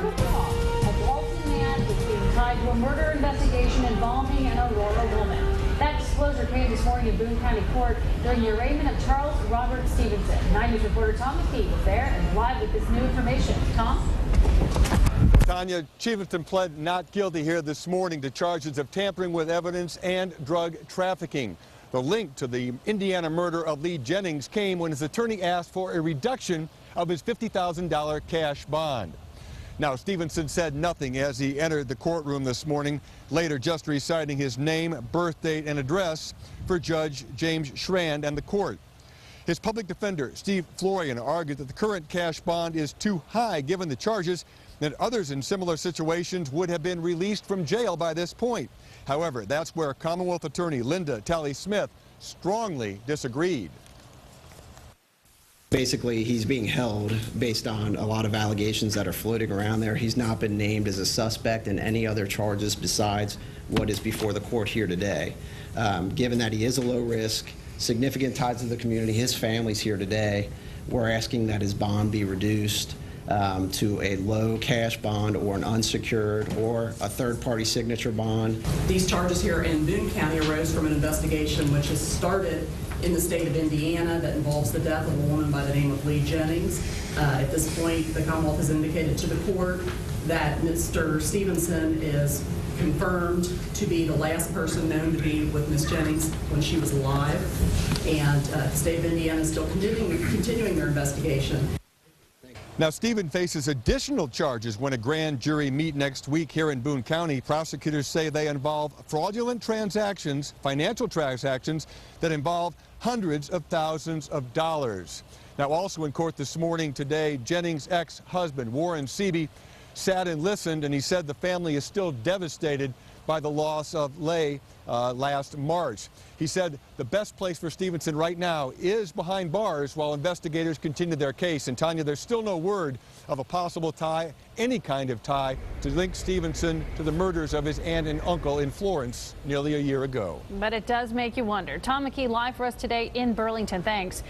A Walton man is being tied to a murder investigation involving an Aurora woman. That disclosure came this morning in Boone County Court during the arraignment of Charles Robert Stevenson. 9 News reporter Tom McKee was there and live with this new information. Tom? Tanya, Stevenson pled not guilty here this morning to charges of tampering with evidence and drug trafficking. The link to the Indiana murder of Lee Jennings came when his attorney asked for a reduction of his $50,000 cash bond. Now, Stevenson said nothing as he entered the courtroom this morning, later just reciting his name, birth date, and address for Judge James Schrand and the court. His public defender, Steve Florian, argued that the current cash bond is too high given the charges, that others in similar situations would have been released from jail by this point. However, that's where Commonwealth Attorney Linda Talley-Smith strongly disagreed. Basically, he's being held based on a lot of allegations that are floating around there. He's not been named as a suspect in any other charges besides what is before the court here today. Given that he is a low risk, significant ties to the community, his family's here today, we're asking that his bond be reduced to a low cash bond or an unsecured or a third-party signature bond. These charges here in Boone County arose from an investigation which has started in the state of Indiana that involves the death of a woman by the name of Lee Jennings. At this point, the Commonwealth has indicated to the court that Mr. Stevenson is confirmed to be the last person known to be with Ms. Jennings when she was alive, and the state of Indiana is still continuing their investigation. Now, Stephen faces additional charges when a grand jury meet next week here in Boone County. Prosecutors say they involve fraudulent transactions, financial transactions that involve hundreds of thousands of dollars. Now, also in court this morning today, Jennings' ex-husband, Warren Seavey, sat and listened, and he said the family is still devastated by the loss of Leigh last March. He said the best place for Stevenson right now is behind bars while investigators continue their case. And Tanya, there's still no word of a possible tie, any kind of tie, to link Stevenson to the murders of his aunt and uncle in Florence nearly a year ago. But it does make you wonder. Tom McKee live for us today in Burlington. Thanks.